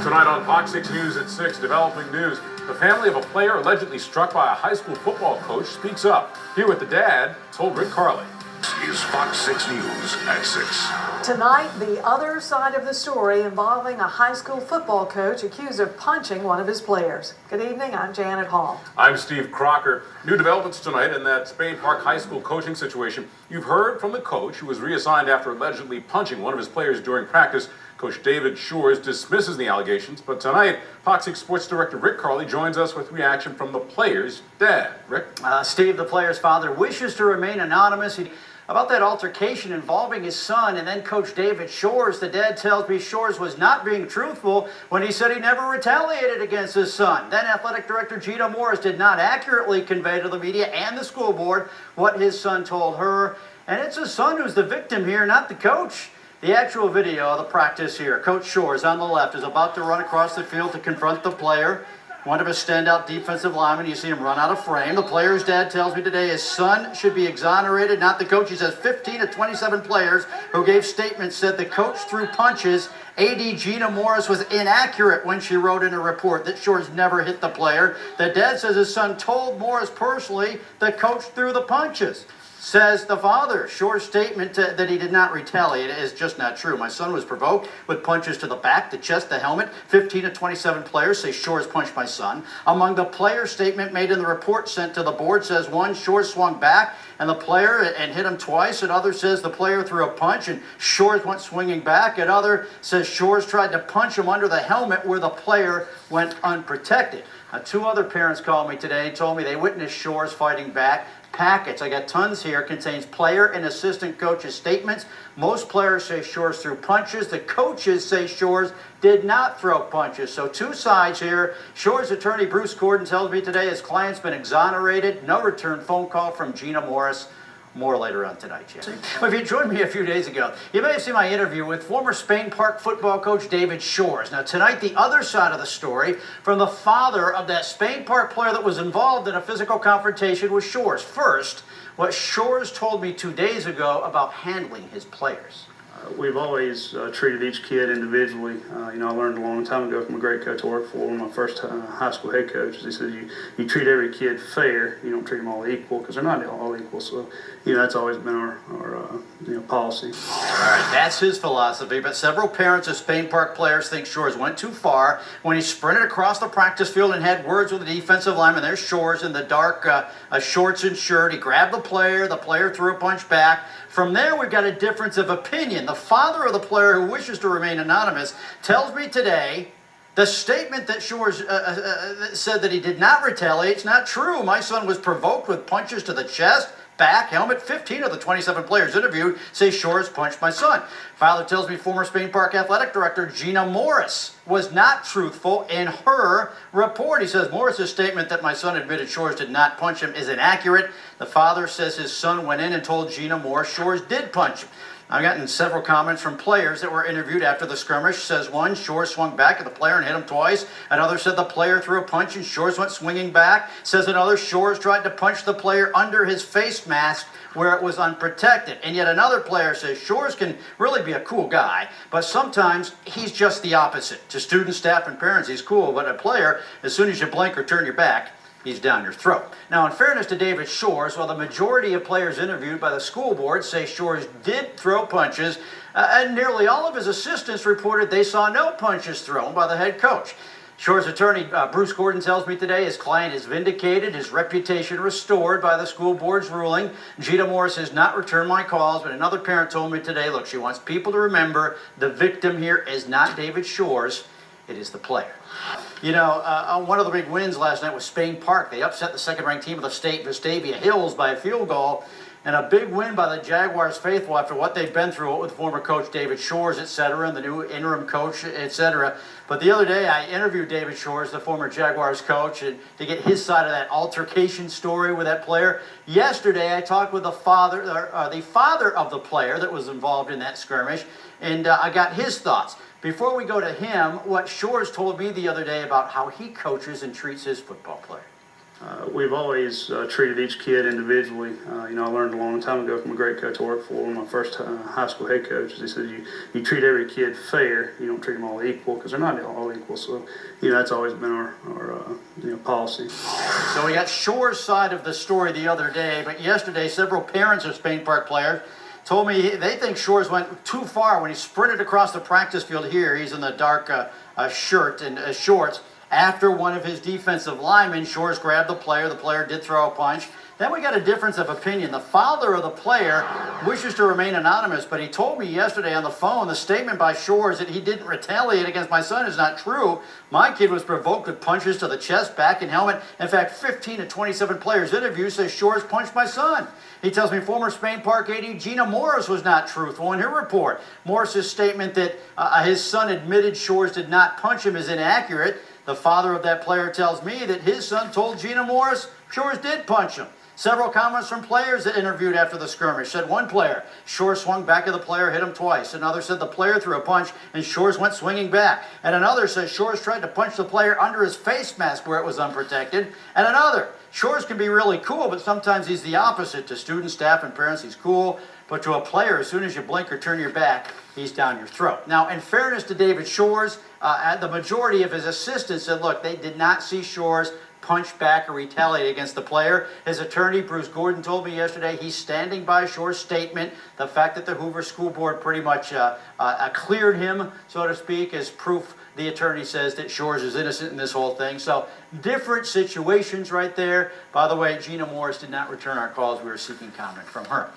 Tonight on Fox 6 News at 6, developing news. The family of a player allegedly struck by a high school football coach speaks up. Here with the dad, told Rick Carly. This is Fox 6 News at 6. Tonight, the other side of the story involving a high school football coach accused of punching one of his players. Good evening, I'm Janet Hall. I'm Steve Crocker. New developments tonight in that Spain Park High School coaching situation. You've heard from the coach who was reassigned after allegedly punching one of his players during practice. Coach David Shores dismisses the allegations, but tonight, Fox 6 Sports Director Rick Carly joins us with reaction from the player's dad. Rick? Steve, the player's father, wishes to remain anonymous. About that altercation involving his son and then Coach David Shores, the dad tells me Shores was not being truthful when he said he never retaliated against his son. Then Athletic Director Gina Morris did not accurately convey to the media and the school board what his son told her. And it's his son who's the victim here, not the coach. The actual video of the practice here. Coach Shores on the left is about to run across the field to confront the player. One of his standout defensive linemen, you see him run out of frame. The player's dad tells me today his son should be exonerated, not the coach. He says 15 of 27 players who gave statements said the coach threw punches. AD Gina Morris was inaccurate when she wrote in a report that Shores never hit the player. The dad says his son told Morris personally the coach threw the punches. Says the father, Shores' statement that he did not retaliate is just not true. My son was provoked with punches to the back, the chest, the helmet. 15 of 27 players say Shores punched my son. Among the players' statement made in the report sent to the board says one, Shores swung back and the player and hit him twice. Another says the player threw a punch and Shores went swinging back. Another says Shores tried to punch him under the helmet where the player went unprotected. Two other parents called me today, told me they witnessed Shores fighting back. Packets, I got tons here, contains player and assistant coaches' statements. Most players say Shores threw punches. The coaches say Shores did not throw punches. So two sides here. Shores' attorney Bruce Gordon tells me today his client's been exonerated. No return phone call from Gina Morris. More later on tonight, Jim. Well, if you joined me a few days ago, you may have seen my interview with former Spain Park football coach David Shores. Now, tonight, the other side of the story from the father of that Spain Park player that was involved in a physical confrontation with Shores. First, what Shores told me 2 days ago about handling his players. We've always treated each kid individually. I learned a long time ago from a great coach I worked for, one of my first high school head coaches. He says you treat every kid fair. You don't treat them all equal because they're not all equal. So, that's always been our policy. All right, that's his philosophy. But several parents of Spain Park players think Shores went too far when he sprinted across the practice field and had words with the defensive lineman. There's Shores in the dark shorts and shirt. He grabbed the player threw a punch back. From there, we've got a difference of opinion. The father of the player who wishes to remain anonymous tells me today the statement that Shores said that he did not retaliate is not true. My son was provoked with punches to the chest, back, helmet. 15 of the 27 players interviewed say Shores punched my son. Father tells me former Spain Park athletic director Gina Morris was not truthful in her report. He says Morris's statement that my son admitted Shores did not punch him is inaccurate. The father says his son went in and told Gina Morris Shores did punch him. I've gotten several comments from players that were interviewed after the skirmish. Says one, Shores swung back at the player and hit him twice. Another said the player threw a punch and Shores went swinging back. Says another, Shores tried to punch the player under his face mask where it was unprotected. And yet another player says Shores can really be a cool guy, but sometimes he's just the opposite. To students, staff, and parents, he's cool, but a player, as soon as you blink or turn your back, he's down your throat. Now, in fairness to David Shores, while the majority of players interviewed by the school board say Shores did throw punches, and nearly all of his assistants reported they saw no punches thrown by the head coach. Shores' attorney Bruce Gordon tells me today his client is vindicated, his reputation restored by the school board's ruling. Gina Morris has not returned my calls, but another parent told me today, look, she wants people to remember the victim here is not David Shores, it is the player. One of the big wins last night was Spain Park. They upset the second-ranked team of the state, Vestavia Hills, by a field goal. And a big win by the Jaguars faithful after what they've been through with former coach David Shores, etc., and the new interim coach, etc. But the other day, I interviewed David Shores, the former Jaguars coach, and to get his side of that altercation story with that player. Yesterday, I talked with the father of the player that was involved in that skirmish, and I got his thoughts. Before we go to him, what Shores told me the other day about how he coaches and treats his football player. We've always treated each kid individually. You know, I learned a long time ago from a great coach I worked for, one of my first high school head coaches. He said, you treat every kid fair. You don't treat them all equal, because they're not all equal. So, you know, that's always been our policy. So we got Shore's side of the story the other day, but yesterday several parents of Spain Park players told me they think Shores went too far when he sprinted across the practice field here. He's in the dark shirt and shorts. After one of his defensive linemen, Shores grabbed the player did throw a punch. Then we got a difference of opinion. The father of the player wishes to remain anonymous, but he told me yesterday on the phone the statement by Shores that he didn't retaliate against my son is not true. My kid was provoked with punches to the chest, back, and helmet. In fact, 15 to 27 players interviewed say Shores punched my son. He tells me former Spain Park AD Gina Morris was not truthful in her report. Morris's statement that his son admitted Shores did not punch him is inaccurate. The father of that player tells me that his son told Gina Morris Shores did punch him. Several comments from players that interviewed after the skirmish said one player, Shores swung back at the player, hit him twice. Another said the player threw a punch and Shores went swinging back. And another says Shores tried to punch the player under his face mask where it was unprotected. And another, Shores can be really cool, but sometimes he's the opposite. To students, staff, and parents, he's cool. But to a player, as soon as you blink or turn your back, he's down your throat. Now, in fairness to David Shores, the majority of his assistants said, look, they did not see Shores punch back or retaliate against the player. His attorney, Bruce Gordon, told me yesterday he's standing by Shores' statement. The fact that the Hoover School Board pretty much cleared him, so to speak, is proof. The attorney says that Shores is innocent in this whole thing. So different situations right there. By the way, Gina Morris did not return our calls. We were seeking comment from her.